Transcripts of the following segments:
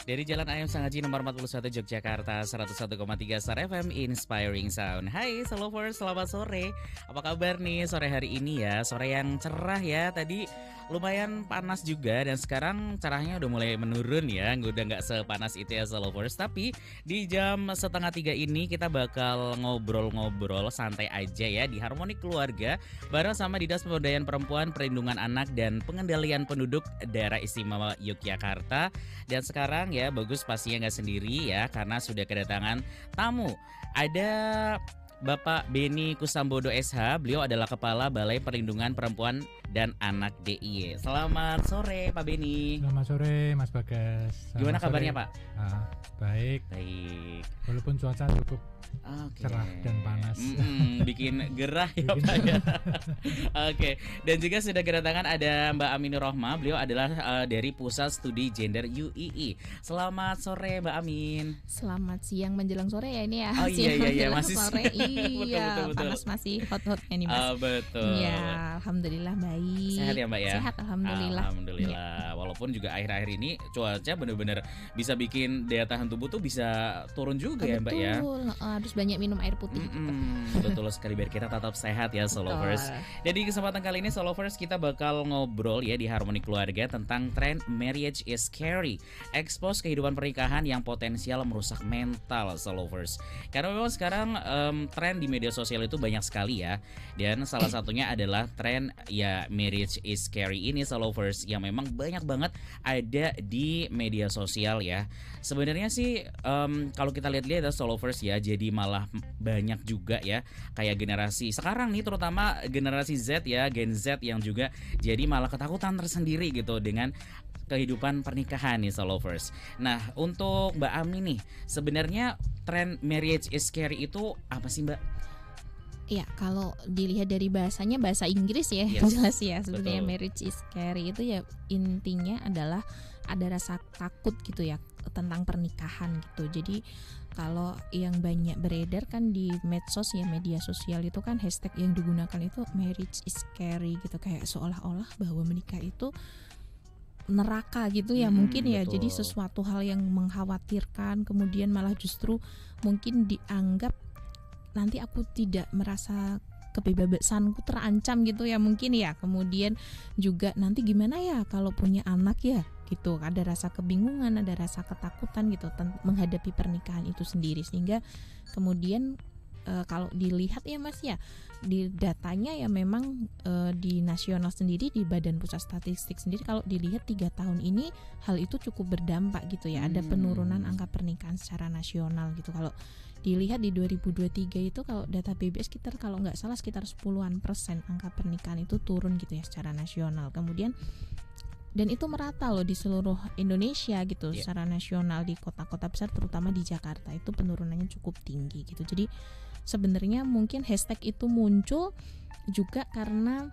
Dari Jalan Ayam Sangaji nomor 41 Yogyakarta 101,3 Star FM Inspiring Sound. Hai Solovers, selamat sore. Apa kabar nih sore hari ini ya? Sore yang cerah ya. Tadi lumayan panas juga dan sekarang cerahnya udah mulai menurun ya. Udah nggak sepanas itu ya Solovers. Tapi di jam setengah 3 ini kita bakal ngobrol-ngobrol santai aja ya di Harmoni Keluarga bareng sama Dinas Pemberdayaan Perempuan, Perlindungan Anak dan Pengendalian Penduduk Daerah Istimewa Yogyakarta. Dan sekarang ya Bagus pastinya nggak sendiri ya karena sudah kedatangan tamu. Ada Bapak Beni Kusambodo SH, beliau adalah Kepala Balai Perlindungan Perempuan dan Anak DIY. Selamat sore Pak Beni. Selamat sore Mas Bagas. Gimana kabarnya Pak? Baik. Baik. Walaupun cuaca cukup cerah dan panas. Bikin gerah ya Pak ya. Oke. Dan juga sudah kedatangan ada Mbak Aminur Rohma. Beliau adalah dari Pusat Studi Gender UII. Selamat sore Mbak Amin. Selamat siang menjelang sore ya ini ya. Oh iya masih sore. Iya, betul. Panas masih hot-hotnya nih Mas. Betul. Iya, alhamdulillah baik. Sehat ya Mbak ya? Sehat alhamdulillah. Alhamdulillah. Ya. Walaupun juga akhir-akhir ini cuaca benar-benar bisa bikin daya tahan tubuh tuh bisa turun juga ya Mbak ya. Betul. Harus banyak minum air putih. Betul sekali biar kita tetap sehat ya Solovers. Jadi kesempatan kali ini Solovers kita bakal ngobrol ya di Harmoni Keluarga tentang tren marriage is scary. Expose kehidupan pernikahan yang potensial merusak mental Solovers. Karena memang sekarang tren di media sosial itu banyak sekali ya. Dan salah satunya adalah tren ya marriage is scary ini Solovers yang memang banyak banget ada di media sosial ya. Sebenarnya sih kalau kita lihat-lihat Solovers ya, jadi malah banyak juga ya kayak generasi sekarang nih terutama generasi Z ya, Gen Z yang juga jadi malah ketakutan tersendiri gitu dengan kehidupan pernikahan nih Solovers. Nah untuk Mbak Ami nih sebenarnya tren marriage is scary itu apa sih Mbak? Ya kalau dilihat dari bahasanya bahasa Inggris ya, yes, jelas ya sebenarnya betul. marriage is scary itu ya intinya adalah ada rasa takut gitu ya tentang pernikahan gitu. Jadi kalau yang banyak beredar kan di medsos ya, media sosial itu kan hashtag yang digunakan itu marriage is scary gitu, kayak seolah-olah bahwa menikah itu neraka gitu ya mungkin ya. Betul. Jadi sesuatu hal yang mengkhawatirkan, kemudian malah justru mungkin dianggap nanti aku tidak merasa kebebasanku terancam gitu ya mungkin ya. Kemudian juga nanti gimana ya kalau punya anak ya gitu. Ada rasa kebingungan, ada rasa ketakutan gitu menghadapi pernikahan itu sendiri. Sehingga kemudian kalau dilihat ya Mas ya, di datanya ya memang di nasional sendiri, di Badan Pusat Statistik sendiri kalau dilihat 3 tahun ini hal itu cukup berdampak gitu ya. Ada penurunan angka pernikahan secara nasional gitu. Kalau dilihat di 2023 itu kalau data BBS sekitar kalau nggak salah sekitar 10% angka pernikahan itu turun gitu ya secara nasional. Kemudian dan itu merata loh di seluruh Indonesia gitu, secara nasional di kota-kota besar terutama di Jakarta itu penurunannya cukup tinggi gitu. Jadi sebenarnya mungkin hashtag itu muncul juga karena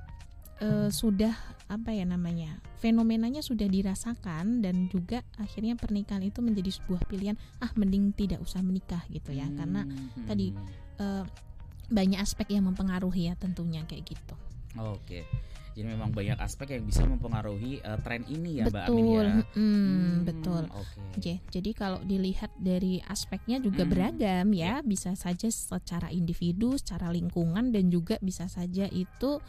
sudah fenomenanya sudah dirasakan dan juga akhirnya pernikahan itu menjadi sebuah pilihan mending tidak usah menikah gitu ya karena tadi banyak aspek yang mempengaruhi ya tentunya kayak gitu. Oke. Jadi memang banyak aspek yang bisa mempengaruhi tren ini ya Mbak Amin ya. Betul. Okay. Jadi kalau dilihat dari aspeknya juga beragam ya, bisa saja secara individu, secara lingkungan dan juga bisa saja itu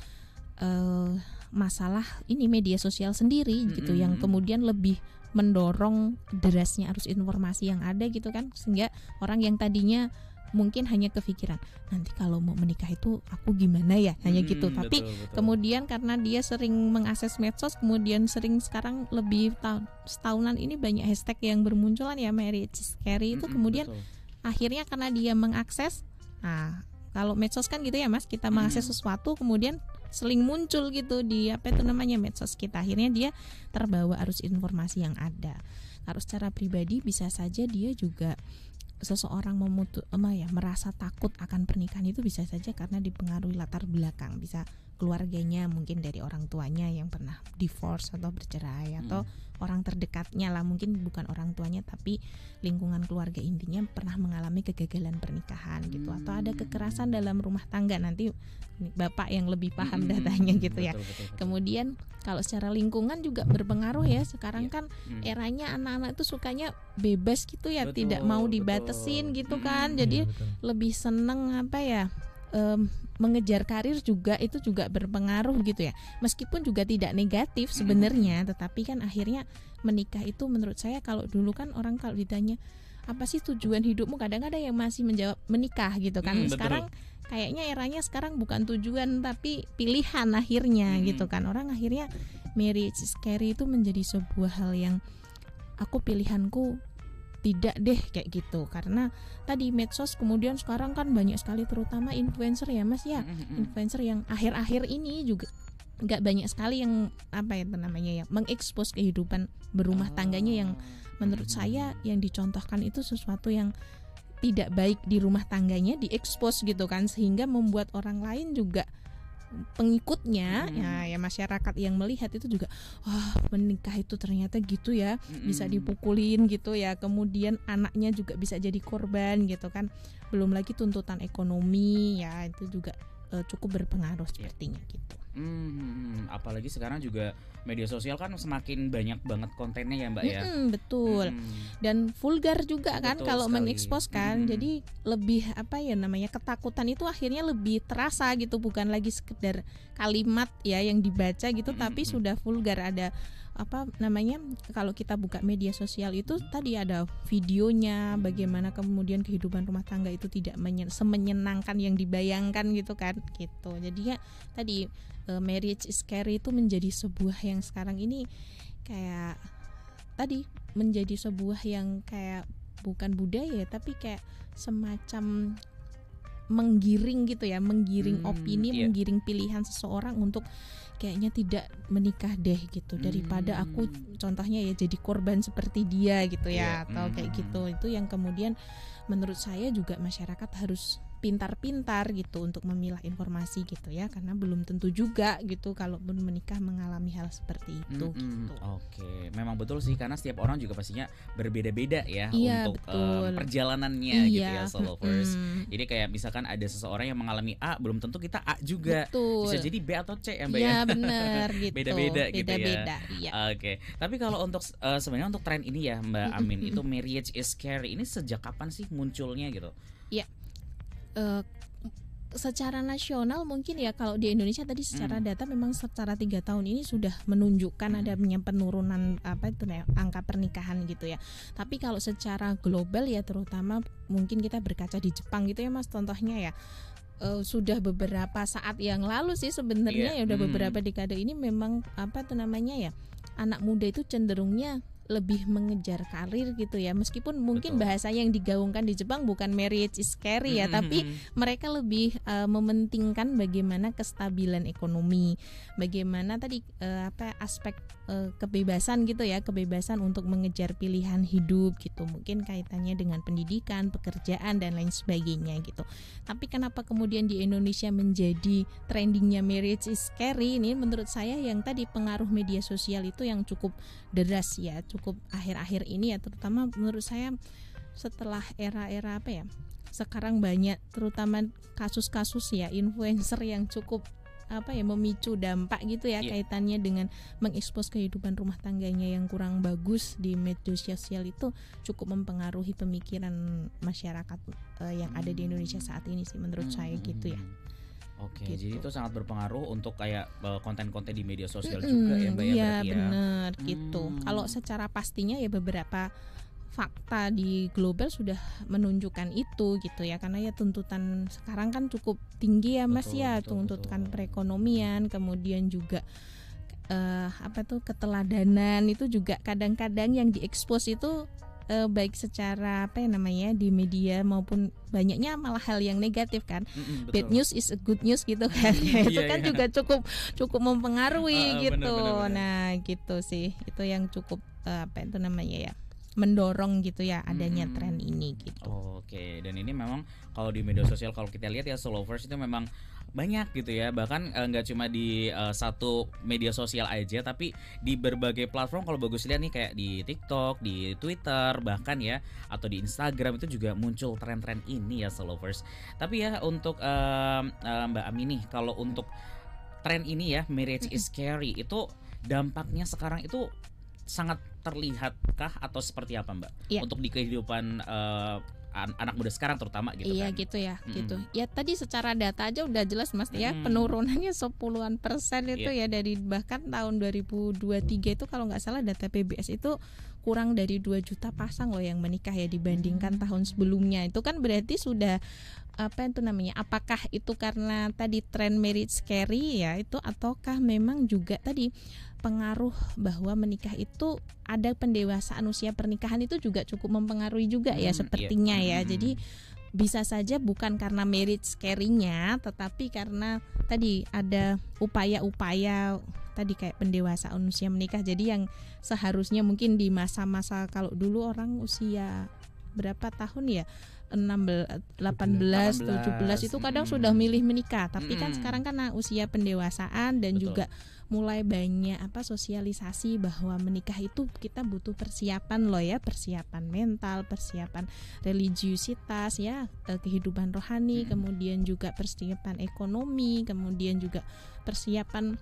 masalah ini media sosial sendiri gitu yang kemudian lebih mendorong derasnya arus informasi yang ada gitu kan, sehingga orang yang tadinya mungkin hanya kepikiran nanti kalau mau menikah itu aku gimana ya, hanya gitu. Tapi betul. Kemudian karena dia sering mengakses medsos, kemudian sering sekarang lebih setahunan ini banyak hashtag yang bermunculan ya marriage scary itu kemudian akhirnya karena dia mengakses, kalau medsos kan gitu ya Mas, kita mengakses sesuatu kemudian seling muncul gitu di medsos kita, akhirnya dia terbawa arus informasi yang ada. Kalau secara pribadi bisa saja dia juga seseorang merasa takut akan pernikahan itu bisa saja karena dipengaruhi latar belakang, bisa keluarganya, mungkin dari orang tuanya yang pernah divorce atau bercerai, atau orang terdekatnya lah, mungkin bukan orang tuanya tapi lingkungan keluarga intinya pernah mengalami kegagalan pernikahan gitu, atau ada kekerasan dalam rumah tangga. Nanti Bapak yang lebih paham datanya gitu ya. Betul. Kemudian kalau secara lingkungan juga berpengaruh ya. Sekarang kan eranya anak-anak itu sukanya bebas gitu ya, tidak mau dibatasin gitu kan. Jadi lebih seneng mengejar karir juga, itu juga berpengaruh gitu ya. Meskipun juga tidak negatif sebenarnya, tetapi kan akhirnya menikah itu menurut saya, kalau dulu kan orang kalau ditanya apa sih tujuan hidupmu, kadang-kadang yang masih menjawab menikah gitu kan. Sekarang kayaknya eranya sekarang bukan tujuan tapi pilihan akhirnya gitu kan. Orang akhirnya marriage is scary itu menjadi sebuah hal yang pilihanku tidak deh kayak gitu, karena tadi medsos, kemudian sekarang kan banyak sekali terutama influencer ya Mas ya, influencer yang akhir-akhir ini juga nggak banyak sekali yang mengekspos kehidupan berumah tangganya yang menurut saya yang dicontohkan itu sesuatu yang tidak baik di rumah tangganya diekspos gitu kan, sehingga membuat orang lain juga pengikutnya ya masyarakat yang melihat itu juga menikah itu ternyata gitu ya, bisa dipukulin gitu ya, kemudian anaknya juga bisa jadi korban gitu kan, belum lagi tuntutan ekonomi ya, itu juga cukup berpengaruh sepertinya gitu. Apalagi sekarang juga media sosial kan semakin banyak banget kontennya ya Mbak ya. Betul. Dan vulgar juga kan kalau mengekspos kan. Jadi lebih ketakutan itu akhirnya lebih terasa gitu, bukan lagi sekedar kalimat ya yang dibaca gitu, tapi sudah vulgar. Ada kalau kita buka media sosial itu tadi ada videonya, bagaimana kemudian kehidupan rumah tangga itu tidak semenyenangkan yang dibayangkan gitu kan gitu. Jadi ya tadi marriage is scary itu menjadi sebuah yang sekarang ini kayak tadi menjadi sebuah yang kayak bukan budaya tapi kayak semacam menggiring gitu ya, menggiring opini, menggiring pilihan seseorang untuk kayaknya tidak menikah deh gitu, daripada aku contohnya ya jadi korban seperti dia gitu ya, atau kayak gitu. Itu yang kemudian menurut saya juga masyarakat harus pintar-pintar gitu untuk memilah informasi gitu ya, karena belum tentu juga gitu kalau menikah mengalami hal seperti itu gitu. Oke, memang betul sih, karena setiap orang juga pastinya berbeda-beda ya untuk perjalanannya gitu ya Solovers. Jadi kayak misalkan ada seseorang yang mengalami A, belum tentu kita A juga. Bisa jadi B atau C ya Mbak ya. Iya benar gitu. Beda-beda gitu ya. Iya. Oke. Tapi kalau untuk sebenarnya untuk tren ini ya Mbak Amin, itu marriage is scary ini sejak kapan sih munculnya gitu? Iya. Secara nasional mungkin ya, kalau di Indonesia tadi secara data memang secara 3 tahun ini sudah menunjukkan adanya penurunan angka pernikahan gitu ya. Tapi kalau secara global ya, terutama mungkin kita berkaca di Jepang gitu ya Mas, contohnya ya sudah beberapa saat yang lalu sih sebenarnya ya, udah beberapa dekade ini memang anak muda itu cenderungnya lebih mengejar karir gitu ya, meskipun mungkin bahasa yang digaungkan di Jepang bukan marriage is scary ya, tapi mereka lebih mementingkan bagaimana kestabilan ekonomi, bagaimana tadi aspek kebebasan gitu ya, kebebasan untuk mengejar pilihan hidup gitu, mungkin kaitannya dengan pendidikan, pekerjaan dan lain sebagainya gitu. Tapi kenapa kemudian di Indonesia menjadi trendingnya marriage is scary, ini menurut saya yang tadi pengaruh media sosial itu yang cukup deras ya, cukup akhir-akhir ini ya, terutama menurut saya setelah era-era sekarang banyak terutama kasus-kasus ya influencer yang cukup memicu dampak gitu ya, kaitannya dengan mengekspos kehidupan rumah tangganya yang kurang bagus di media sosial, itu cukup mempengaruhi pemikiran masyarakat yang ada di Indonesia saat ini sih menurut saya gitu ya. Oke, gitu. Jadi itu sangat berpengaruh untuk kayak konten-konten di media sosial juga ya Mbak ya. Iya benar gitu. Kalau secara pastinya ya beberapa fakta di global sudah menunjukkan itu gitu ya, karena ya tuntutan sekarang kan cukup tinggi ya Mas, tuntutan perekonomian, kemudian juga keteladanan itu juga kadang-kadang yang diekspos itu baik secara di media maupun banyaknya malah hal yang negatif kan. Bad news is a good news gitu kan. Itu kan juga cukup mempengaruhi gitu. Bener. Nah gitu sih, itu yang cukup mendorong gitu ya adanya tren ini gitu. Oke, dan ini memang kalau di media sosial kalau kita lihat ya Solovers itu memang banyak gitu ya, bahkan nggak cuma di satu media sosial aja, tapi di berbagai platform. Kalau bagus lihat nih kayak di TikTok, di Twitter bahkan ya, atau di Instagram itu juga muncul tren-tren ini ya Solovers. Tapi ya untuk Mbak Ami nih, kalau untuk tren ini ya marriage is scary itu dampaknya sekarang itu sangat terlihatkah atau seperti apa Mbak? Ya. Untuk di kehidupan anak muda sekarang terutama gitu iya kan. gitu ya gitu ya. Tadi secara data aja udah jelas Mas ya, penurunannya 10-an persen itu ya, dari bahkan tahun 2023 itu kalau nggak salah data PBS itu kurang dari 2 juta pasang loh yang menikah ya dibandingkan tahun sebelumnya. Itu kan berarti sudah apa itu namanya, apakah itu karena tadi tren marriage scary ya itu, ataukah memang juga tadi pengaruh bahwa menikah itu ada pendewasaan usia pernikahan itu juga cukup mempengaruhi juga ya sepertinya ya. Jadi bisa saja bukan karena marriage scary-nya, tetapi karena tadi ada upaya-upaya tadi kayak pendewasaan usia menikah. Jadi yang seharusnya mungkin di masa-masa kalau dulu orang usia berapa tahun ya, 16, 18, 17 itu kadang sudah milih menikah. Tapi kan sekarang kan usia pendewasaan dan juga mulai banyak sosialisasi bahwa menikah itu kita butuh persiapan loh ya, persiapan mental, persiapan religiusitas ya, kehidupan rohani, kemudian juga persiapan ekonomi, kemudian juga persiapan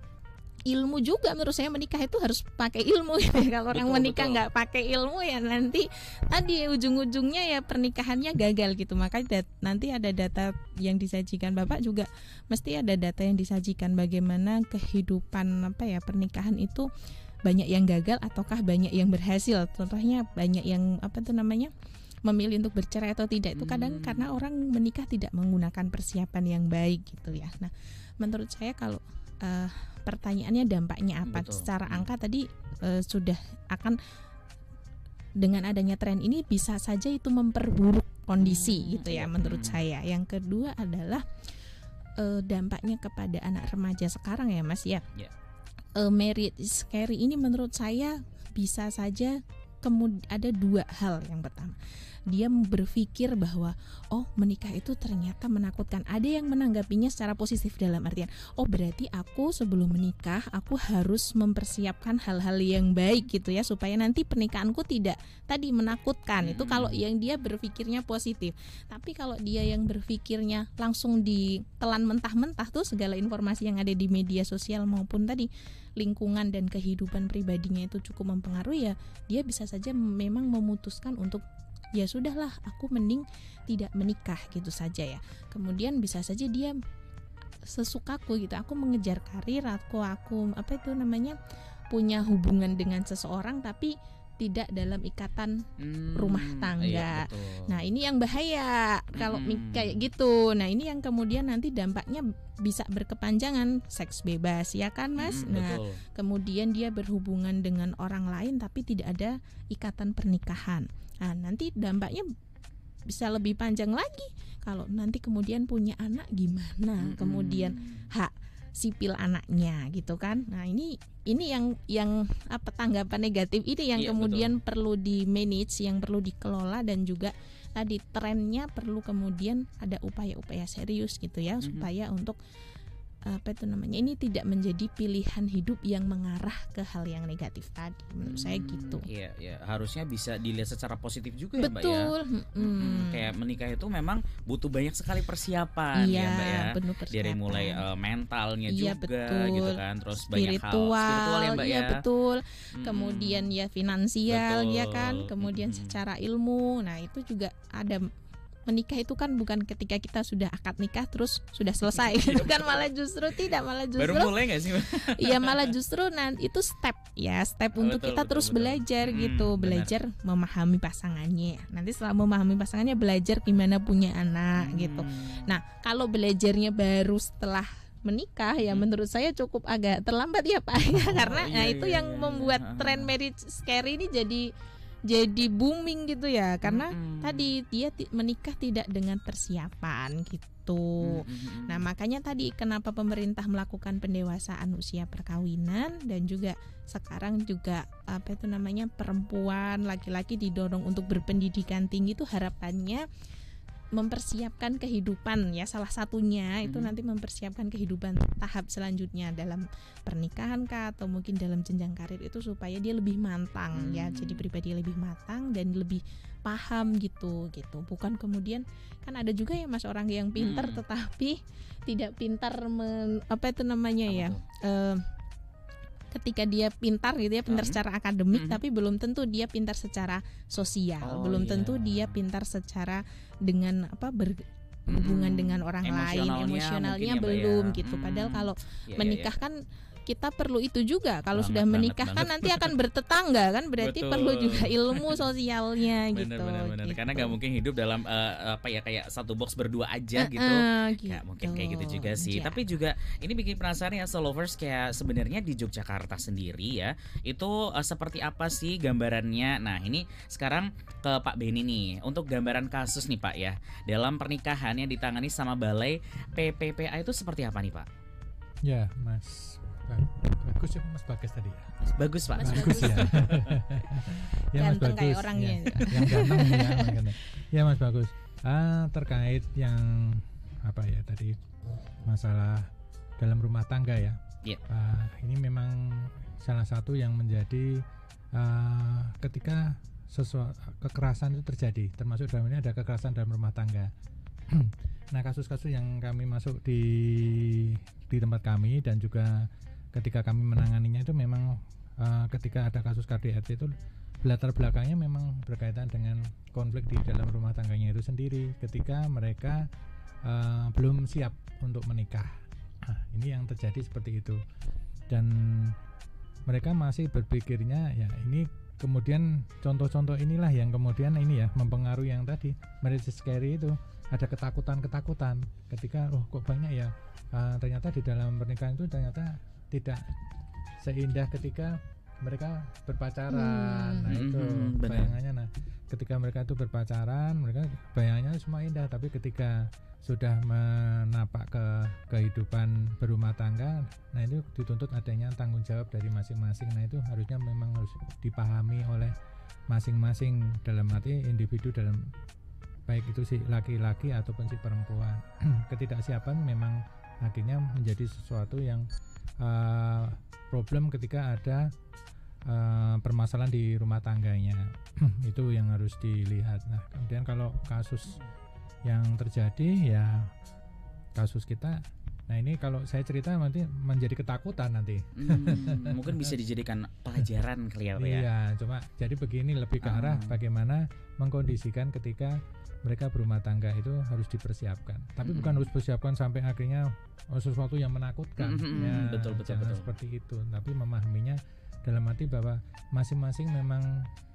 ilmu juga. Menurut saya menikah itu harus pakai ilmu gitu ya. Kalau orang menikah nggak pakai ilmu ya nanti tadi ujung-ujungnya ya pernikahannya gagal gitu. Makanya nanti ada data yang disajikan Bapak juga, mesti ada data yang disajikan bagaimana kehidupan pernikahan itu banyak yang gagal ataukah banyak yang berhasil. Contohnya banyak yang memilih untuk bercerai atau tidak itu kadang karena orang menikah tidak menggunakan persiapan yang baik gitu ya. Nah, menurut saya kalau pertanyaannya dampaknya apa? Secara angka tadi sudah akan dengan adanya tren ini bisa saja itu memperburuk kondisi gitu ya menurut saya. Yang kedua adalah dampaknya kepada anak remaja sekarang ya Mas ya. Marriage is scary ini menurut saya bisa saja ada 2 hal. Yang pertama, dia berpikir bahwa menikah itu ternyata menakutkan. Ada yang menanggapinya secara positif dalam artian berarti aku sebelum menikah aku harus mempersiapkan hal-hal yang baik gitu ya supaya nanti pernikahanku tidak tadi menakutkan. Itu kalau yang dia berpikirnya positif. Tapi kalau dia yang berpikirnya langsung ditelan mentah-mentah tuh segala informasi yang ada di media sosial maupun tadi lingkungan dan kehidupan pribadinya itu cukup mempengaruhi ya, dia bisa saja memang memutuskan untuk ya sudahlah aku mending tidak menikah gitu saja ya. Kemudian bisa saja dia sesukaku gitu, aku mengejar karir, aku punya hubungan dengan seseorang tapi tidak dalam ikatan rumah tangga. Nah ini yang bahaya kalau kayak gitu. Nah ini yang kemudian nanti dampaknya bisa berkepanjangan, seks bebas ya kan Mas. Nah kemudian dia berhubungan dengan orang lain tapi tidak ada ikatan pernikahan. Nah nanti dampaknya bisa lebih panjang lagi. Kalau nanti kemudian punya anak gimana? Kemudian hak sipil anaknya gitu kan. Nah ini yang tanggapan negatif ini yang kemudian perlu di manage, yang perlu dikelola, dan juga tadi trennya perlu kemudian ada upaya-upaya serius gitu ya supaya untuk ini tidak menjadi pilihan hidup yang mengarah ke hal yang negatif tadi. Menurut saya gitu. Iya, harusnya bisa dilihat secara positif juga ya Mbak ya. Betul. Kayak menikah itu memang butuh banyak sekali persiapan ya Mbak ya. Penuh persiapan. Dari mulai mentalnya juga betul. gitu kan, terus spiritual, banyak hal spiritual ya Mbak ya. Betul. Kemudian ya finansial ya kan, kemudian secara ilmu. Nah, itu juga ada. Menikah itu kan bukan ketika kita sudah akad nikah terus sudah selesai gitu kan, malah justru baru mulai nggak sih? Iya, malah justru itu step untuk kita terus belajar gitu, belajar memahami pasangannya. Nanti setelah memahami pasangannya belajar gimana punya anak gitu. Nah kalau belajarnya baru setelah menikah ya menurut saya cukup agak terlambat ya Pak karena itu yang membuat tren marriage scary ini jadi jadi booming gitu ya, karena tadi dia menikah tidak dengan persiapan gitu. Nah, makanya tadi kenapa pemerintah melakukan pendewasaan usia perkawinan, dan juga sekarang juga perempuan, laki-laki didorong untuk berpendidikan tinggi, itu harapannya mempersiapkan kehidupan ya, salah satunya itu nanti mempersiapkan kehidupan tahap selanjutnya dalam pernikahan kah, atau mungkin dalam jenjang karir itu, supaya dia lebih matang ya, jadi pribadi lebih matang dan lebih paham gitu. Bukan kemudian kan ada juga ya Mas orang yang pintar tetapi tidak pintar ketika dia pintar gitu ya, pintar secara akademik, tapi belum tentu dia pintar secara sosial, belum tentu dia pintar secara dengan berhubungan dengan orang lain, emosionalnya belum gitu. Padahal kalau menikah kan kita perlu itu juga. Kalau sudah menikah kan nanti akan bertetangga kan, berarti perlu juga ilmu sosialnya gitu. Benar. Karena nggak mungkin hidup dalam kayak satu box berdua aja gitu. Nggak mungkin kayak gitu juga sih. Tapi juga ini bikin penasaran ya Solovers, kayak sebenarnya di Yogyakarta sendiri ya, itu seperti apa sih gambarannya? Nah, ini sekarang ke Pak Benny nih, untuk gambaran kasus nih Pak ya, dalam pernikahan yang ditangani sama Balai PPPA itu seperti apa nih Pak? Ya Mas, bagus ya Mas Bagas tadi ya. Bagus Pak. Bagus ya. Ya Mas Ganteng Bagus. kayak orangnya. Yang ganteng ya. Ya Mas Bagus. Terkait yang tadi masalah dalam rumah tangga ya. Ini memang salah satu yang menjadi ketika kekerasan itu terjadi, termasuk dalam ini ada kekerasan dalam rumah tangga. Nah, kasus-kasus yang kami masuk di tempat kami dan juga ketika kami menanganinya itu memang ketika ada kasus KDRT itu latar belakangnya memang berkaitan dengan konflik di dalam rumah tangganya itu sendiri, ketika mereka belum siap untuk menikah. Nah, ini yang terjadi seperti itu, dan mereka masih berpikirnya ya ini. Kemudian contoh-contoh inilah yang kemudian ini ya mempengaruhi yang tadi marriage scary itu, ada ketakutan ketika kok banyak ya, ternyata di dalam pernikahan itu ternyata tidak seindah ketika mereka berpacaran. Nah itu bayangannya. Nah ketika mereka itu berpacaran, mereka bayangannya semua indah, tapi ketika sudah menapak ke kehidupan berumah tangga, nah itu dituntut adanya tanggung jawab dari masing-masing. Nah itu harusnya memang harus dipahami oleh masing-masing, dalam arti individu, dalam baik itu si laki-laki ataupun si perempuan. Ketidaksiapan memang akhirnya menjadi sesuatu yang problem ketika ada permasalahan di rumah tangganya. Itu yang harus dilihat. Nah kemudian kalau kasus yang terjadi ya kasus kita, nah ini kalau saya cerita nanti menjadi ketakutan nanti. Mungkin bisa dijadikan pelajaran kali ya. Iya, cuma jadi begini, lebih ke arah bagaimana mengkondisikan ketika mereka berumah tangga itu harus dipersiapkan. Tapi bukan harus persiapkan sampai akhirnya sesuatu yang menakutkan. Ya, betul. Seperti itu. Tapi memahaminya dalam arti bahwa masing-masing memang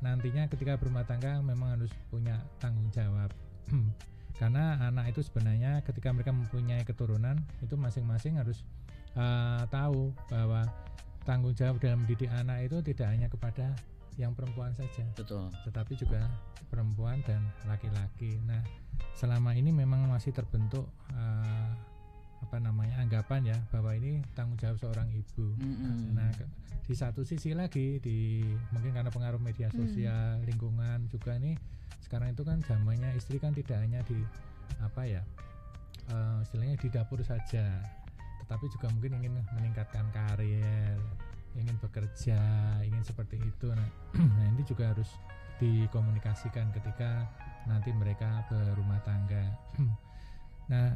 nantinya ketika berumah tangga memang harus punya tanggung jawab. Karena anak itu sebenarnya ketika mereka mempunyai keturunan itu masing-masing harus tahu bahwa tanggung jawab dalam mendidik anak itu tidak hanya kepada yang perempuan saja, betul, tetapi juga perempuan dan laki-laki. Nah selama ini memang masih terbentuk anggapan ya bahwa ini tanggung jawab seorang ibu. Nah di satu sisi lagi mungkin karena pengaruh media sosial, lingkungan juga nih, sekarang itu kan zamannya istri kan tidak hanya di istilahnya di dapur saja, tetapi juga mungkin ingin meningkatkan karir, ingin bekerja, ingin seperti itu. Nah ini juga harus dikomunikasikan ketika nanti mereka berumah tangga. Nah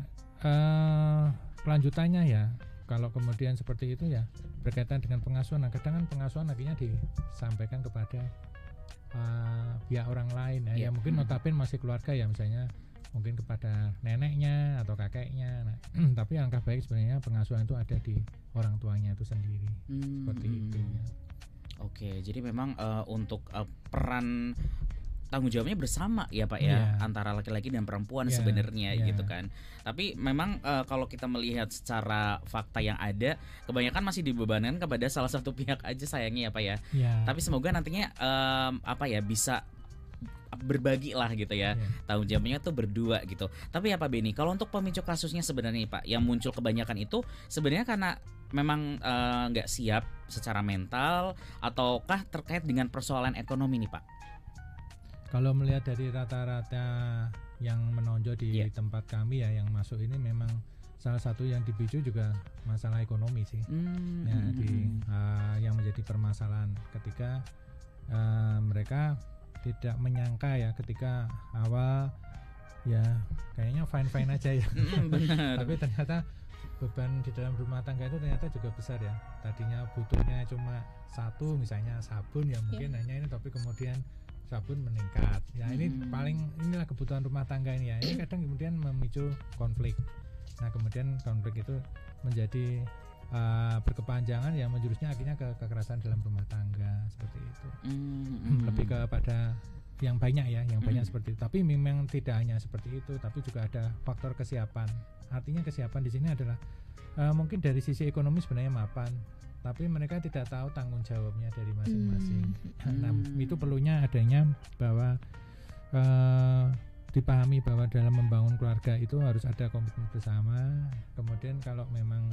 kelanjutannya ya, kalau kemudian seperti itu ya berkaitan dengan pengasuhan. Nah kadang kan pengasuhan akhirnya disampaikan kepada pihak orang lain ya, mungkin notabene masih keluarga ya, misalnya mungkin kepada neneknya atau kakeknya. Nah, tapi alangkah baik sebenarnya pengasuhan itu ada di orang tuanya itu sendiri. Seperti itu ya. Oke, jadi memang untuk peran tanggung jawabnya bersama ya Pak ya, antara laki-laki dan perempuan sebenarnya gitu kan. Tapi memang kalau kita melihat secara fakta yang ada, kebanyakan masih dibebankan kepada salah satu pihak aja sayangnya ya Pak ya. Tapi semoga nantinya bisa berbagi lah gitu ya, tanggung jawabnya tuh berdua gitu. Tapi ya Pak Beni, kalau untuk pemicu kasusnya sebenarnya Pak yang muncul kebanyakan itu sebenarnya karena memang nggak siap secara mental ataukah terkait dengan persoalan ekonomi nih Pak? Kalau melihat dari rata-rata yang menonjol di tempat kami ya yang masuk ini memang salah satu yang dipicu juga masalah ekonomi sih. Yang menjadi permasalahan ketika mereka tidak menyangka ya ketika awal ya kayaknya fine aja ya. Benar. Tapi ternyata beban di dalam rumah tangga itu ternyata juga besar ya. Tadinya butuhnya cuma satu misalnya sabun ya mungkin hanya ini, tapi kemudian sabun meningkat. Ya ini inilah kebutuhan rumah tangga ini ya. Ini kadang kemudian memicu konflik. Nah kemudian konflik itu menjadi berkepanjangan yang menjurusnya akhirnya ke kekerasan dalam rumah tangga seperti itu. Lebih kepada yang banyak ya, yang banyak seperti itu. Tapi memang tidak hanya seperti itu, tapi juga ada faktor kesiapan. Artinya kesiapan di sini adalah mungkin dari sisi ekonomi sebenarnya mapan, tapi mereka tidak tahu tanggung jawabnya dari masing-masing. Nah, itu perlunya adanya bahwa dipahami bahwa dalam membangun keluarga itu harus ada komitmen bersama. Kemudian kalau memang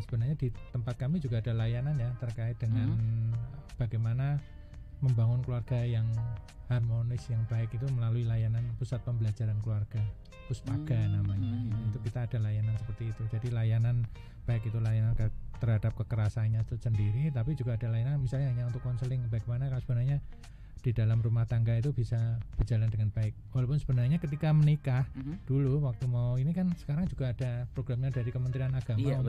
sebenarnya di tempat kami juga ada layanan ya terkait dengan bagaimana membangun keluarga yang harmonis yang baik itu melalui layanan pusat pembelajaran keluarga, Puspaga namanya. Itu kita ada layanan seperti itu. Jadi layanan baik itu layanan terhadap kekerasannya itu sendiri, tapi juga ada layanan misalnya hanya untuk konseling bagaimana kalau sebenarnya di dalam rumah tangga itu bisa berjalan dengan baik. Walaupun sebenarnya ketika menikah dulu waktu mau ini kan sekarang juga ada programnya dari Kementerian Agama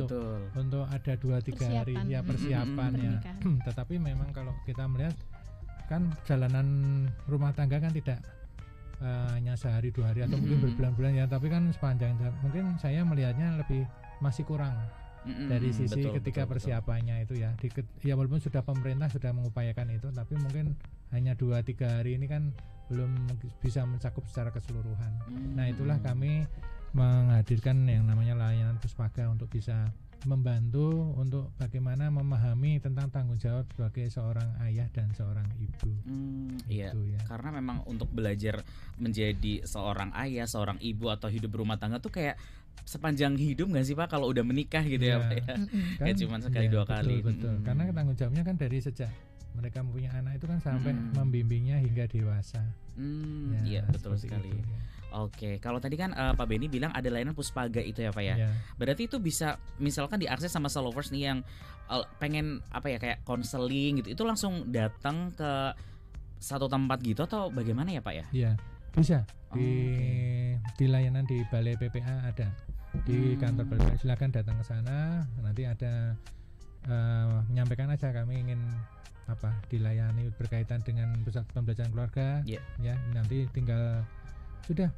untuk ada 2-3 hari ya persiapan ya. Tetapi memang kalau kita melihat kan jalanan rumah tangga kan tidak hanya sehari 2 hari atau mungkin berbulan-bulan ya, tapi kan sepanjang mungkin saya melihatnya lebih masih kurang dari sisi ketika persiapannya itu ya. Ya walaupun sudah pemerintah sudah mengupayakan itu, tapi mungkin hanya 2-3 hari ini kan belum bisa mencakup secara keseluruhan. Nah itulah kami menghadirkan yang namanya layanan Puspaga untuk bisa membantu untuk bagaimana memahami tentang tanggung jawab sebagai seorang ayah dan seorang ibu. Iya. Karena memang untuk belajar menjadi seorang ayah, seorang ibu atau hidup berumah tangga tuh kayak sepanjang hidup nggak sih Pak kalau udah menikah gitu ya Pak ya? Kayak cuma sekali 2 kali. Betul. Karena tanggung jawabnya kan dari sejak mereka mempunyai anak itu kan sampai membimbingnya hingga dewasa. Iya betul sekali. Itu, ya. Oke, kalau tadi kan Pak Beni bilang ada layanan Puspaga itu ya Pak ya. Berarti itu bisa misalkan diakses sama Solovers nih yang pengen kayak konseling gitu, itu langsung datang ke satu tempat gitu atau bagaimana ya Pak ya? Iya, bisa di layanan di Balai PPA ada di kantor Balai. Silakan datang ke sana, nanti ada menyampaikan aja kami ingin dilayani berkaitan dengan pusat pembelajaran keluarga. Ya nanti tinggal sudah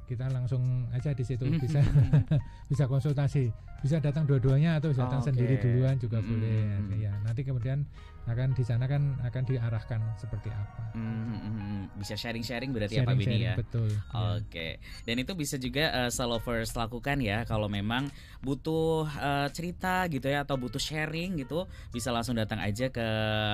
kita langsung aja di situ bisa bisa konsultasi, bisa datang dua-duanya atau datang sendiri duluan juga boleh ya. Nanti kemudian akan di sana kan akan diarahkan seperti apa. Bisa sharing berarti ya Pak Beni ya. Betul. Oke. Dan itu bisa juga Solovers lakukan ya kalau memang butuh cerita gitu ya atau butuh sharing gitu, bisa langsung datang aja ke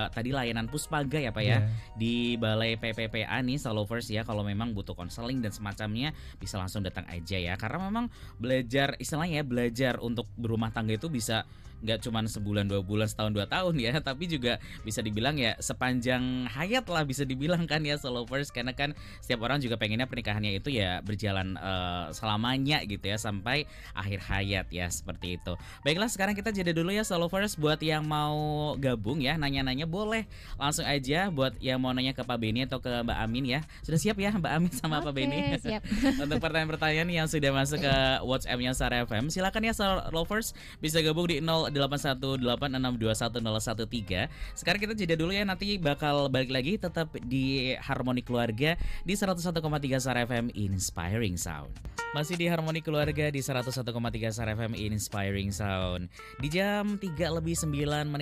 tadi layanan Puspaga ya Pak ya. Di Balai PPPA nih Solovers ya, kalau memang butuh konseling dan semacamnya bisa langsung datang aja ya. Karena memang belajar istilahnya belajar untuk berumah tangga itu bisa nggak cuma sebulan 2 bulan setahun 2 tahun ya, tapi juga bisa dibilang ya sepanjang hayat lah bisa dibilang kan ya Solovers, karena kan setiap orang juga pengennya pernikahannya itu ya berjalan selamanya gitu ya sampai akhir hayat ya seperti itu. Baiklah sekarang kita jeda dulu ya Solovers, buat yang mau gabung ya nanya-nanya boleh langsung aja, buat yang mau nanya ke Pak Beni atau ke Mbak Amin ya. Sudah siap ya Mbak Amin sama Pak Beni? Siap. Untuk pertanyaan-pertanyaan yang sudah masuk ke WhatsApp-nya Sara FM, silakan ya Solovers bisa gabung di 0818621013. Sekarang kita jeda dulu ya, nanti bakal balik lagi tetap di Harmoni Keluarga di 101,3 SAR FM Inspiring Sound. Masih di Harmoni Keluarga di 101,3 SAR FM Inspiring Sound. Di jam 3:09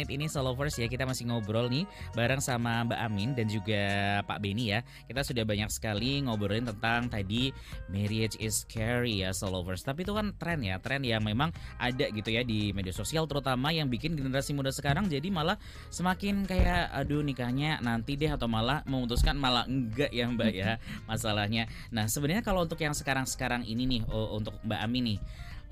ini Solovers ya, kita masih ngobrol nih bareng sama Mbak Amin dan juga Pak Beni ya. Kita sudah banyak sekali ngobrolin tentang tadi marriage is scary ya Solovers. Tapi itu kan tren yang memang ada gitu ya di media sosial, terutama yang bikin generasi muda sekarang jadi malah semakin kayak aduh nikahnya nanti deh, atau malah memutuskan malah enggak ya Mbak ya masalahnya. Nah sebenarnya kalau untuk yang sekarang ini nih, untuk Mbak Amin nih,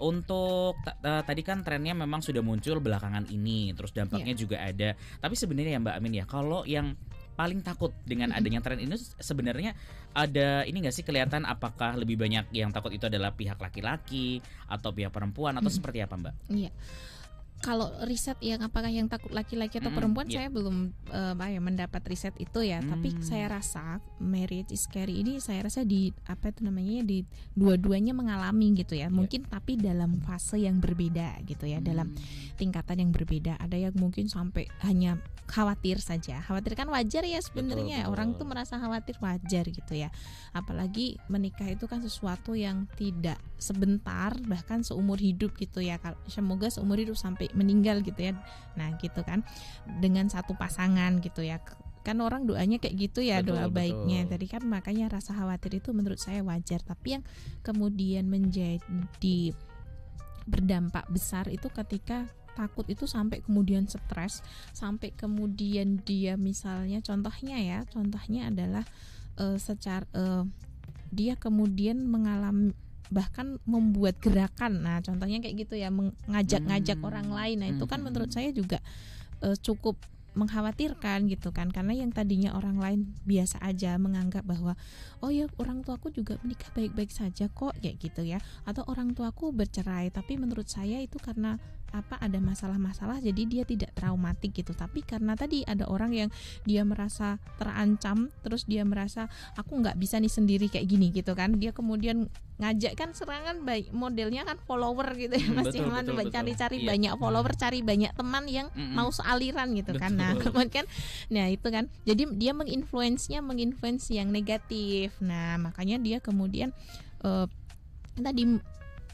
untuk tadi kan trennya memang sudah muncul belakangan ini, terus dampaknya juga ada. Tapi sebenarnya ya Mbak Amin ya, kalau yang paling takut dengan adanya tren ini sebenarnya ada ini nggak sih, kelihatan apakah lebih banyak yang takut itu adalah pihak laki-laki atau pihak perempuan atau seperti apa Mbak? Iya. Kalau riset yang apakah yang takut laki-laki atau perempuan, saya belum mendapat riset itu ya. Tapi saya rasa marriage is scary ini saya rasa di di dua-duanya mengalami gitu ya. Mungkin tapi dalam fase yang berbeda gitu ya, dalam tingkatan yang berbeda. Ada yang mungkin sampai hanya khawatir saja. Khawatir kan wajar ya sebenarnya. Orang tuh merasa khawatir wajar gitu ya. Apalagi menikah itu kan sesuatu yang tidak sebentar, bahkan seumur hidup gitu ya. Semoga seumur hidup sampai meninggal gitu ya. Nah gitu kan, dengan satu pasangan gitu ya. Kan orang doanya kayak gitu ya, doa baiknya. Tadi kan makanya rasa khawatir itu menurut saya wajar. Tapi yang kemudian menjadi berdampak besar itu ketika takut itu sampai kemudian stres, sampai kemudian dia misalnya contohnya adalah dia kemudian mengalami bahkan membuat gerakan. Nah contohnya kayak gitu ya, mengajak-ngajak orang lain. Nah itu kan menurut saya juga cukup mengkhawatirkan gitu kan, karena yang tadinya orang lain biasa aja menganggap bahwa oh ya orang tuaku juga menikah baik-baik saja kok kayak gitu ya, atau orang tuaku bercerai tapi menurut saya itu karena ada masalah-masalah jadi dia tidak traumatik gitu. Tapi karena tadi ada orang yang dia merasa terancam, terus dia merasa aku nggak bisa nih sendiri kayak gini gitu kan, dia kemudian ngajak kan serangan baik modelnya kan follower gitu ya Mas Iman, cari-cari banyak follower, cari banyak teman yang mau sealiran gitu kan. Nah kemudian itu kan jadi dia menginfluence yang negatif. Nah makanya dia kemudian tadi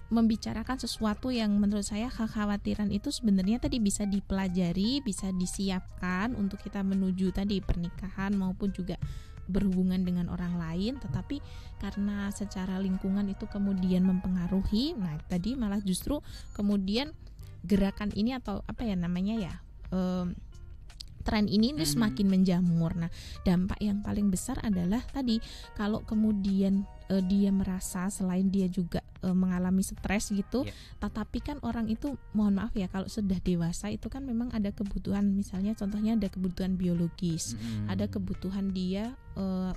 membicarakan sesuatu yang menurut saya kekhawatiran itu sebenarnya tadi bisa dipelajari, bisa disiapkan untuk kita menuju tadi pernikahan maupun juga berhubungan dengan orang lain. Tetapi karena secara lingkungan itu kemudian mempengaruhi, nah tadi malah justru kemudian gerakan ini atau tren ini semakin menjamur. Nah dampak yang paling besar adalah tadi kalau kemudian dia merasa selain dia juga mengalami stres gitu, tetapi kan orang itu mohon maaf ya kalau sudah dewasa itu kan memang ada kebutuhan, misalnya contohnya ada kebutuhan biologis, ada kebutuhan dia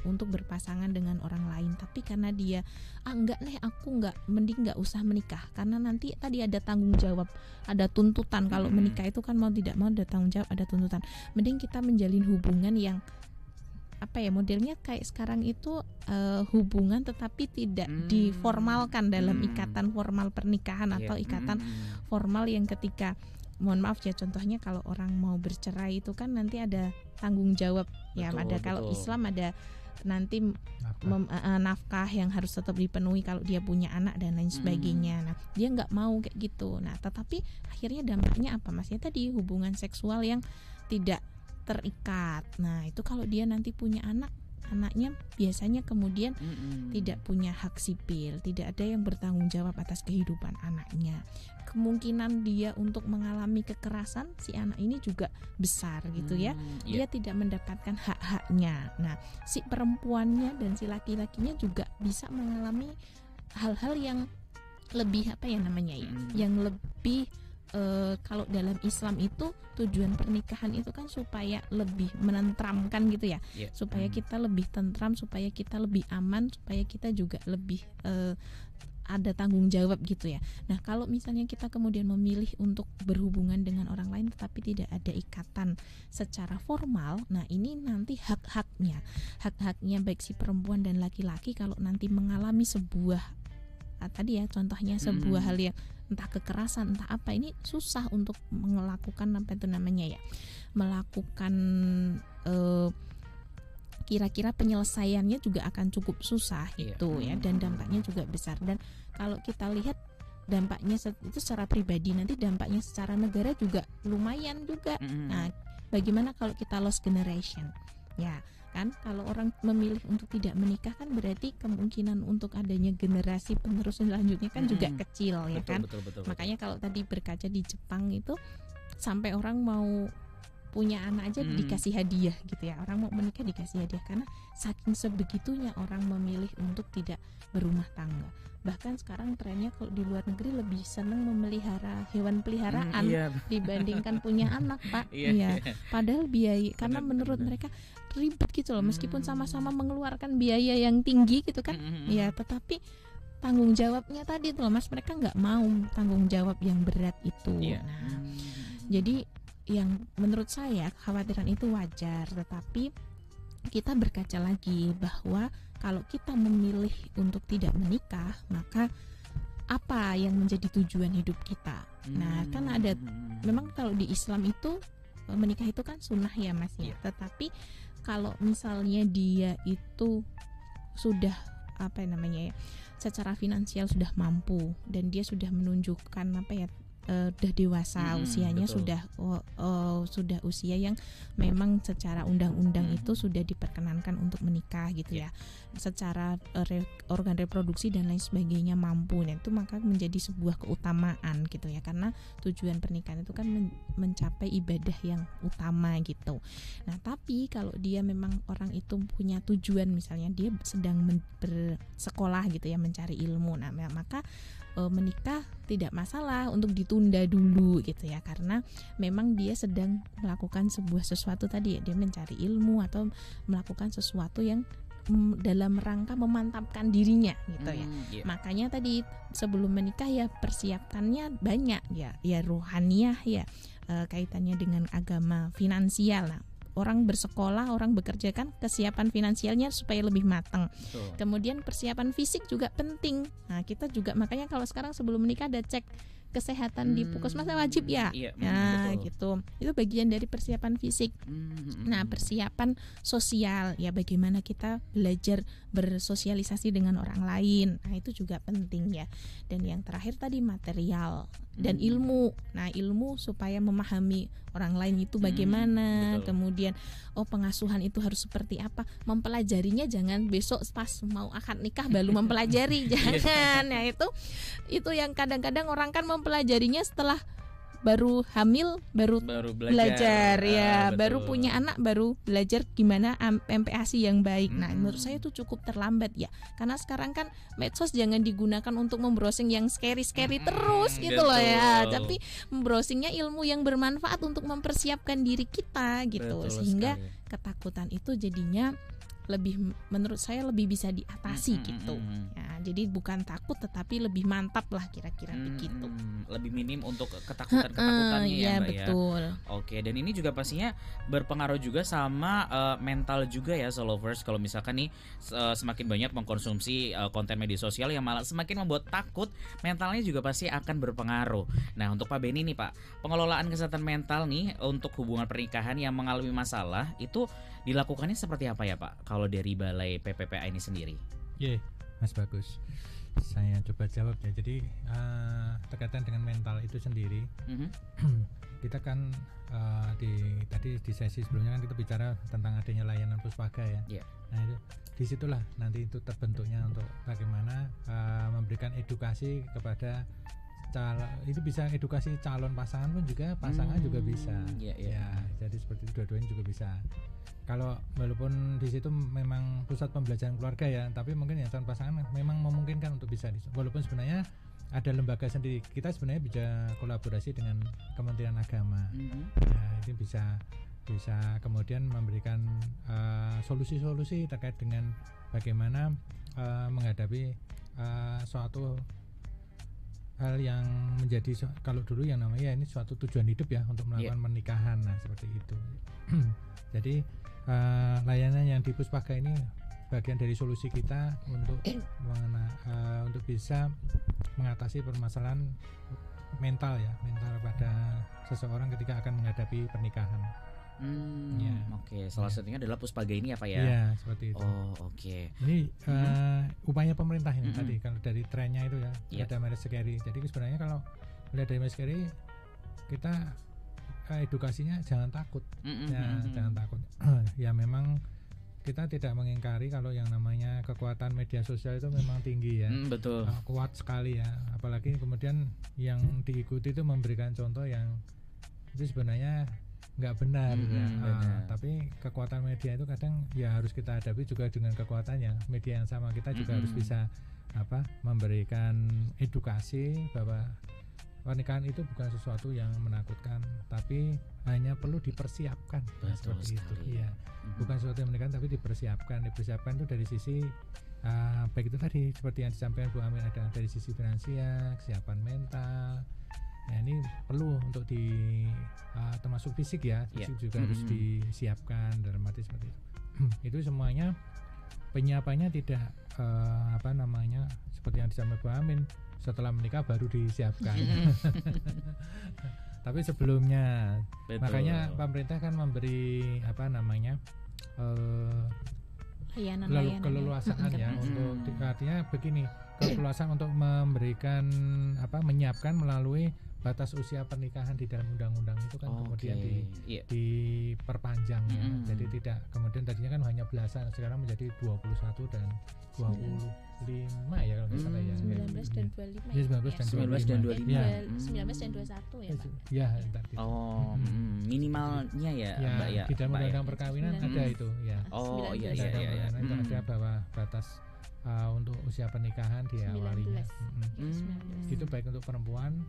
untuk berpasangan dengan orang lain. Tapi karena dia mending nggak usah menikah karena nanti tadi ada tanggung jawab, ada tuntutan. Kalau menikah itu kan mau tidak mau ada tanggung jawab, ada tuntutan. Mending kita menjalin hubungan yang modelnya kayak sekarang itu hubungan tetapi tidak diformalkan dalam ikatan formal pernikahan atau ikatan formal yang ketika mohon maaf ya contohnya kalau orang mau bercerai itu kan nanti ada tanggung jawab ya, ada kalau Islam ada nanti nafkah yang harus tetap dipenuhi kalau dia punya anak dan lain sebagainya. Nah dia nggak mau kayak gitu. Nah tetapi akhirnya dampaknya apa Mas ya, tadi hubungan seksual yang tidak terikat. Nah itu kalau dia nanti punya anaknya biasanya kemudian tidak punya hak sipil, tidak ada yang bertanggung jawab atas kehidupan anaknya. Kemungkinan dia untuk mengalami kekerasan si anak ini juga besar gitu ya. Dia tidak mendapatkan hak-haknya. Nah si perempuannya dan si laki-lakinya juga bisa mengalami hal-hal yang lebih yang lebih kalau dalam Islam itu tujuan pernikahan itu kan supaya lebih menentramkan gitu ya, supaya kita lebih tentram, supaya kita lebih aman, supaya kita juga lebih ada tanggung jawab gitu ya. Nah kalau misalnya kita kemudian memilih untuk berhubungan dengan orang lain tetapi tidak ada ikatan secara formal, nah ini nanti hak-haknya baik si perempuan dan laki-laki kalau nanti mengalami sebuah tadi ya contohnya sebuah hal yang entah kekerasan entah apa, ini susah untuk melakukan apa itu namanya ya, melakukan kira-kira penyelesaiannya juga akan cukup susah gitu ya, dan dampaknya juga besar. Dan kalau kita lihat dampaknya itu secara pribadi, nanti dampaknya secara negara juga lumayan juga. Nah, bagaimana kalau kita lost generation? Ya, kan kalau orang memilih untuk tidak menikah kan berarti kemungkinan untuk adanya generasi penerus selanjutnya kan juga kecil ya kan. Betul. Makanya kalau tadi berkaca di Jepang itu sampai orang mau punya anak aja dikasih hadiah gitu ya, orang mau menikah dikasih hadiah karena saking sebegitunya orang memilih untuk tidak berumah tangga. Bahkan sekarang trennya kalau di luar negeri lebih senang memelihara hewan peliharaan dibandingkan punya anak, Pak. Padahal biaya, karena menurut mereka ribet gitu loh, meskipun sama-sama mengeluarkan biaya yang tinggi gitu kan, ya tetapi tanggung jawabnya tadi tuh loh Mas, mereka nggak mau tanggung jawab yang berat itu. Nah, jadi yang menurut saya kekhawatiran itu wajar, tetapi kita berkaca lagi bahwa kalau kita memilih untuk tidak menikah, maka apa yang menjadi tujuan hidup kita? Nah, kan ada, memang kalau di Islam itu menikah itu kan sunnah ya Mas ya. Tetapi kalau misalnya dia itu sudah apa namanya ya, secara finansial sudah mampu dan dia sudah menunjukkan apa ya, sudah dewasa usianya, sudah usia yang memang secara undang-undang itu sudah diperkenankan untuk menikah gitu ya, secara organ reproduksi dan lain sebagainya mampu, dan itu maka menjadi sebuah keutamaan gitu ya, karena tujuan pernikahan itu kan mencapai ibadah yang utama gitu. Nah, tapi kalau dia memang orang itu punya tujuan, misalnya dia sedang bersekolah gitu ya, mencari ilmu, nah maka menikah tidak masalah untuk ditunda dulu gitu ya, karena memang dia sedang melakukan sebuah sesuatu tadi ya, dia mencari ilmu atau melakukan sesuatu yang dalam rangka memantapkan dirinya gitu ya. Makanya tadi sebelum menikah ya persiapannya banyak ya rohaniah ya, kaitannya dengan agama, finansial. Nah, orang bersekolah, orang bekerja kan kesiapan finansialnya supaya lebih matang. Kemudian persiapan fisik juga penting. Nah, kita juga makanya kalau sekarang sebelum menikah ada cek kesehatan di puskesmas wajib ya. Nah, gitu. Itu bagian dari persiapan fisik. Nah, persiapan sosial ya, bagaimana kita belajar bersosialisasi dengan orang lain. Nah, itu juga penting ya. Dan yang terakhir tadi material dan ilmu. Nah, ilmu supaya memahami orang lain itu bagaimana. Kemudian pengasuhan itu harus seperti apa. Mempelajarinya jangan besok pas mau akad nikah baru mempelajari, jangan. Nah, itu yang kadang-kadang orang kan mempelajarinya setelah baru hamil, baru belajar ya, baru punya anak, baru belajar gimana MPASI yang baik. Nah, menurut saya itu cukup terlambat ya, karena sekarang kan medsos jangan digunakan untuk membrowsing yang scary terus gitu loh ya, tapi membrowsingnya ilmu yang bermanfaat untuk mempersiapkan diri kita gitu, sehingga ketakutan itu jadinya lebih, menurut saya lebih bisa diatasi gitu ya. Jadi bukan takut tetapi lebih mantap lah kira-kira begitu. Lebih minim untuk ketakutannya ya Mbak betul. Ya. Oke, dan ini juga pastinya berpengaruh juga sama mental juga ya Solovers. Kalau misalkan nih semakin banyak mengkonsumsi konten media sosial yang malah semakin membuat takut, mentalnya juga pasti akan berpengaruh. Nah, untuk Pak Benny nih Pak, pengelolaan kesehatan mental nih untuk hubungan pernikahan yang mengalami masalah itu dilakukannya seperti apa ya Pak, kalau dari Balai PPPA ini sendiri? Mas Bagus, saya coba jawab ya. Jadi terkaitan dengan mental itu sendiri, kita kan tadi di sesi sebelumnya kan kita bicara tentang adanya layanan Puspaga ya. Nah, itu disitulah nanti itu terbentuknya untuk bagaimana memberikan edukasi kepada itu bisa edukasi calon pasangan pun juga, pasangan juga bisa. Ya, jadi seperti itu, dua-duanya juga bisa. Kalau walaupun di situ memang pusat pembelajaran keluarga ya, tapi mungkin yang calon pasangan memang memungkinkan untuk bisa. Walaupun sebenarnya ada lembaga sendiri, kita sebenarnya bisa kolaborasi dengan Kementerian Agama. Nah, itu bisa kemudian memberikan solusi-solusi terkait dengan bagaimana menghadapi suatu hal yang menjadi, kalau dulu yang namanya ini suatu tujuan hidup ya, untuk melakukan pernikahan. Nah, seperti itu. Jadi layanan yang di Puspaga ini bagian dari solusi kita untuk untuk bisa mengatasi permasalahan mental pada seseorang ketika akan menghadapi pernikahan. Oke. Salah satunya adalah Puspaga ini ya Pak ya? Iya, seperti itu. Oke. Ini upaya pemerintah ini tadi kalau dari trennya itu ya, ada marriage carry. Jadi sebenarnya kalau melihat dari marriage carry, kita edukasinya jangan takut. Jangan takut. Ya memang kita tidak mengingkari kalau yang namanya kekuatan media sosial itu memang tinggi ya. Betul. Kuat sekali ya. Apalagi kemudian yang diikuti itu memberikan contoh yang itu sebenarnya nggak benar tapi kekuatan media itu kadang ya harus kita hadapi juga dengan kekuatannya media yang sama. Kita juga harus bisa memberikan edukasi bahwa pernikahan itu bukan sesuatu yang menakutkan, tapi hanya perlu dipersiapkan. Seperti itu ya. Bukan sesuatu yang menakutkan tapi dipersiapkan itu dari sisi baik itu tadi seperti yang disampaikan Bu Amin, ada dari sisi finansial, kesiapan mental. Nah ini perlu untuk termasuk fisik ya, fisik juga harus disiapkan dalam arti seperti itu. Itu semuanya penyiapannya tidak seperti yang disampaikan Bu Amin, setelah menikah baru disiapkan. Tapi sebelumnya. Betul. Makanya pemerintah kan memberi keleluasaan ya untuk artinya begini, keleluasaan untuk memberikan menyiapkan melalui batas usia pernikahan di dalam undang-undang itu kan kemudian diperpanjang ya. Jadi tidak kemudian tadinya kan hanya belasan, sekarang menjadi 21 dan 25 ya kalau nggak salah ya. 19 dan 25. Ya, 19 dan 25. 19 dan 21 ya Pak. Ya, entar gitu. Minimalnya ya Mbak ya. Di dalam undang-undang perkawinan ada itu ya. Iya. Itu ada bahwa batas untuk usia pernikahan diawalinya. Itu baik untuk perempuan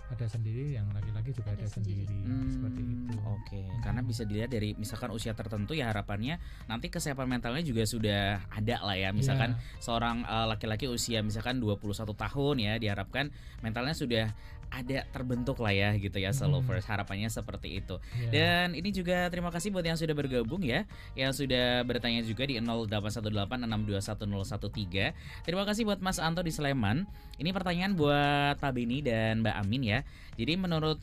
ada sendiri, yang laki-laki juga ada sendiri. Seperti itu. Oke. Karena bisa dilihat dari misalkan usia tertentu ya harapannya nanti kesiapan mentalnya juga sudah ada lah ya. Misalkan seorang laki-laki usia misalkan 21 tahun ya, diharapkan mentalnya sudah ada terbentuk lah ya gitu ya Solovers, harapannya seperti itu. Dan ini juga terima kasih buat yang sudah bergabung ya, yang sudah bertanya juga di 0818621013. Terima kasih buat Mas Anto di Sleman. Ini pertanyaan buat Pak Beni dan Mbak Amin ya. Jadi menurut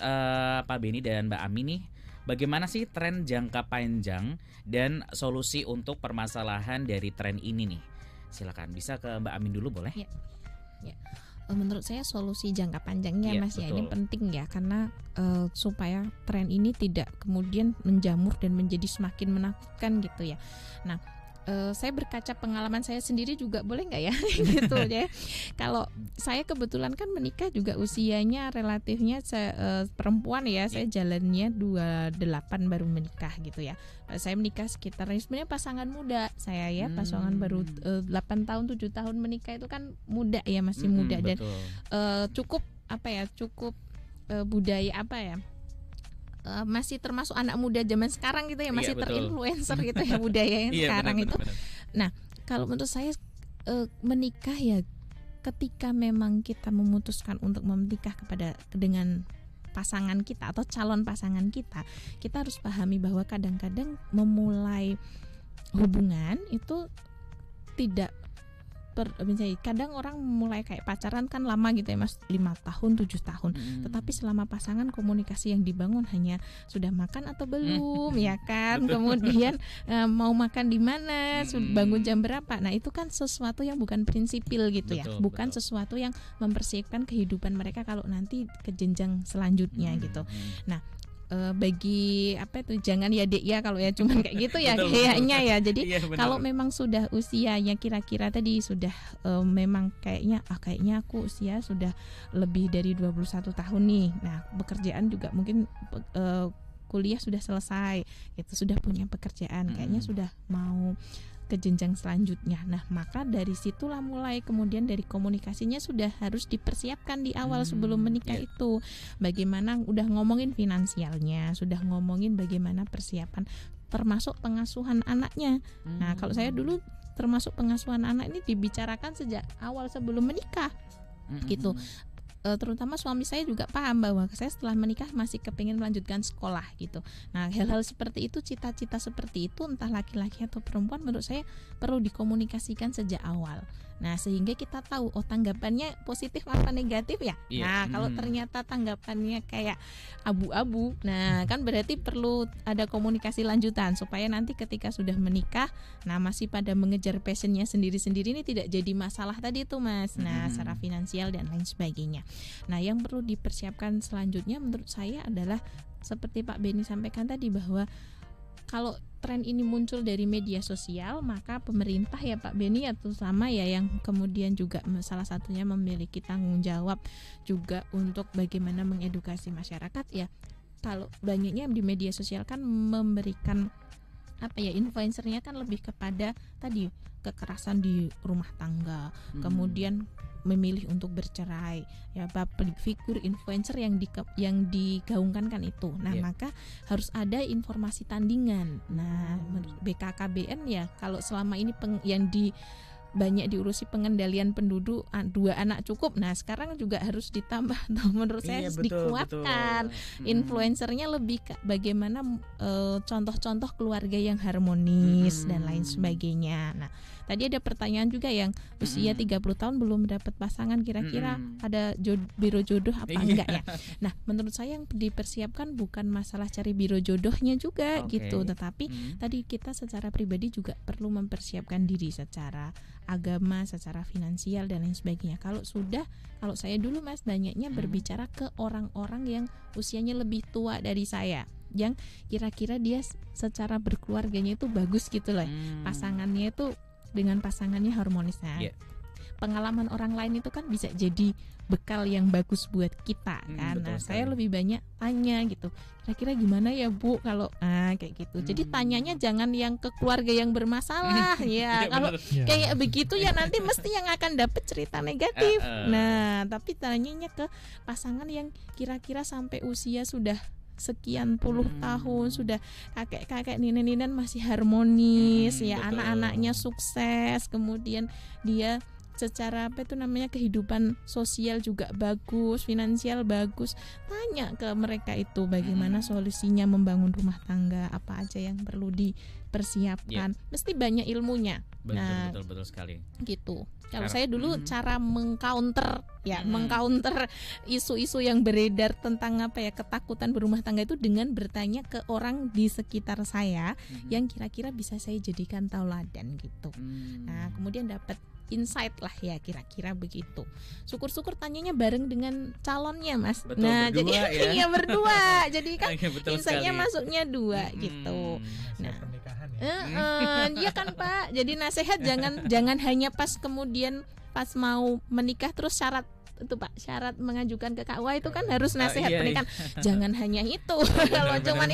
Pak Beni dan Mbak Amin nih, bagaimana sih tren jangka panjang dan solusi untuk permasalahan dari tren ini nih? Silakan, bisa ke Mbak Amin dulu boleh? Ya. Menurut saya solusi jangka panjangnya Mas ya, ini penting ya, karena supaya tren ini tidak kemudian menjamur dan menjadi semakin menakutkan gitu ya. Nah, saya berkaca pengalaman saya sendiri juga, boleh nggak ya gitu ya. Kalau saya kebetulan kan menikah juga usianya relatifnya perempuan ya, saya jalannya 28 baru menikah gitu ya. Saya menikah sekitar sebenarnya pasangan muda saya ya, pasangan baru 8 tahun 7 tahun menikah itu kan muda ya, masih muda dan cukup budaya masih termasuk anak muda zaman sekarang gitu ya, masih terinfluencer gitu ya budaya yang sekarang itu. Nah, kalau menurut saya menikah ya ketika memang kita memutuskan untuk menikah dengan pasangan kita atau calon pasangan kita harus pahami bahwa kadang-kadang memulai hubungan itu tidak misalnya kadang orang mulai kayak pacaran kan lama gitu ya Mas, 5 tahun 7 tahun. Tetapi selama pasangan komunikasi yang dibangun hanya sudah makan atau belum ya kan, kemudian mau makan di mana, bangun jam berapa. Nah itu kan sesuatu yang bukan prinsipil gitu ya, bukan sesuatu yang mempersiapkan kehidupan mereka kalau nanti ke jenjang selanjutnya gitu. Nah bagi jangan ya dek ya kalau ya cuman kayak gitu ya kayaknya ya. Jadi kalau memang sudah usianya kira-kira tadi sudah memang kayaknya aku usia sudah lebih dari 21 tahun nih. Nah, pekerjaan juga mungkin kuliah sudah selesai, itu sudah punya pekerjaan, kayaknya sudah mau ke jenjang selanjutnya. Nah, maka dari situlah mulai kemudian dari komunikasinya sudah harus dipersiapkan di awal sebelum menikah itu. Bagaimana udah ngomongin finansialnya, sudah ngomongin bagaimana persiapan termasuk pengasuhan anaknya. Nah, kalau saya dulu termasuk pengasuhan anak ini dibicarakan sejak awal sebelum menikah. Gitu. terutama suami saya juga paham bahwa saya setelah menikah masih kepingin melanjutkan sekolah gitu. Nah, hal-hal seperti itu, cita-cita seperti itu entah laki-laki atau perempuan, menurut saya perlu dikomunikasikan sejak awal. Nah, sehingga kita tahu tanggapannya positif apa negatif ya. Nah, kalau ternyata tanggapannya kayak abu-abu, nah kan berarti perlu ada komunikasi lanjutan supaya nanti ketika sudah menikah, nah masih pada mengejar passionnya sendiri-sendiri, ini tidak jadi masalah tadi itu Mas. Nah, secara finansial dan lain sebagainya. Nah, yang perlu dipersiapkan selanjutnya menurut saya adalah seperti Pak Beni sampaikan tadi, bahwa kalau tren ini muncul dari media sosial, maka pemerintah ya Pak Beni atau sama ya yang kemudian juga salah satunya memiliki tanggung jawab juga untuk bagaimana mengedukasi masyarakat ya. Kalau banyaknya di media sosial kan memberikan influencernya kan lebih kepada tadi kekerasan di rumah tangga, kemudian memilih untuk bercerai ya, figur influencer yang digaungkan kan itu. Nah, maka harus ada informasi tandingan. Nah, menurut BKKBN ya, kalau selama ini yang banyak diurusi pengendalian penduduk 2 anak cukup. Nah, sekarang juga harus ditambah menurut saya harus dikuatkan. Influencernya lebih ke bagaimana contoh-contoh keluarga yang harmonis dan lain sebagainya. Nah, tadi ada pertanyaan juga yang usia 30 tahun belum dapat pasangan, kira-kira ada biro jodoh apa enggak ya? Nah, menurut saya yang dipersiapkan bukan masalah cari biro jodohnya juga gitu, tetapi tadi kita secara pribadi juga perlu mempersiapkan diri secara agama, secara finansial dan lain sebagainya. Kalau saya dulu Mas banyaknya berbicara ke orang-orang yang usianya lebih tua dari saya, yang kira-kira dia secara berkeluarganya itu bagus gitu loh. Pasangannya itu dengan pasangannya harmonis. Nah, pengalaman orang lain itu kan bisa jadi bekal yang bagus buat kita kan. Nah, saya lebih banyak tanya gitu, kira-kira gimana ya Bu kalau kayak gitu. Jadi tanyanya jangan yang ke keluarga yang bermasalah ya. Kalau kayak begitu ya nanti mesti yang akan dapet cerita negatif. Nah, tapi tanyanya ke pasangan yang kira-kira sampai usia sudah sekian puluh tahun, sudah kakek-kakek nenek-nenek masih harmonis ya, anak-anaknya sukses, kemudian dia secara kehidupan sosial juga bagus, finansial bagus. Tanya ke mereka itu bagaimana solusinya membangun rumah tangga, apa aja yang perlu dipersiapkan. Mesti banyak ilmunya. Betul sekali. Gitu. Kalau saya dulu cara mengcounter isu-isu yang beredar tentang ketakutan berumah tangga itu dengan bertanya ke orang di sekitar saya yang kira-kira bisa saya jadikan tauladan gitu. Nah, kemudian dapat insight lah ya, kira-kira begitu. Syukur-syukur tanyanya bareng dengan calonnya Mas. Berdua, jadi ya? Berdua. Jadi kan insightnya masuknya 2 gitu. Nah, iya kan Pak. Jadi nasihat jangan hanya pas kemudian pas mau menikah terus syarat itu Pak, syarat mengajukan ke KUA itu kan harus nasihat pernikahan. Jangan hanya itu. Kalau cuman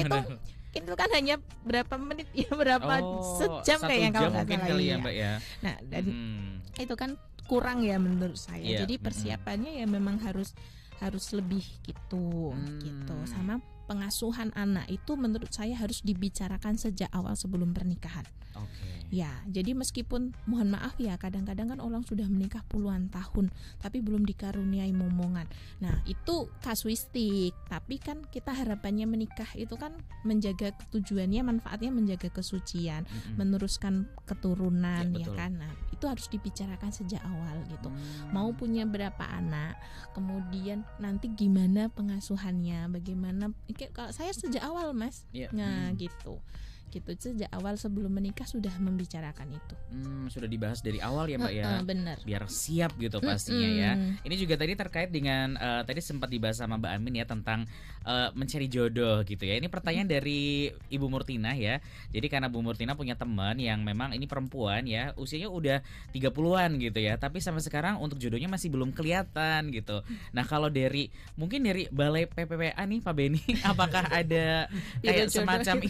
itu kan hanya berapa menit ya, sejam kayaknya kalau nggak salah ya Mbak ya. Nah, dan itu kan kurang ya menurut saya. Jadi persiapannya ya memang harus lebih gitu. Sama pengasuhan anak itu menurut saya harus dibicarakan sejak awal sebelum pernikahan. Ya, jadi meskipun mohon maaf ya, kadang-kadang kan orang sudah menikah puluhan tahun tapi belum dikaruniai momongan. Nah, itu kasuistik, tapi kan kita harapannya menikah itu kan menjaga tujuannya, manfaatnya menjaga kesucian, meneruskan keturunan ya kan. Nah, itu harus dibicarakan sejak awal gitu. Mau punya berapa anak, kemudian nanti gimana pengasuhannya, bagaimana. Kalau saya sejak awal Mas, nah gitu sejak awal sebelum menikah sudah membicarakan itu. Sudah dibahas dari awal ya Mbak ya. Benar. Biar siap gitu pastinya ya. Ini juga tadi terkait dengan tadi sempat dibahas sama Mbak Amin ya tentang mencari jodoh gitu ya. Ini pertanyaan dari Ibu Murtina ya. Jadi karena Bu Murtina punya teman yang memang ini perempuan ya, usianya udah 30-an gitu ya, tapi sampai sekarang untuk jodohnya masih belum kelihatan gitu. Nah, kalau mungkin dari Balai PPPA nih Pak Beni, apakah ada kayak semacam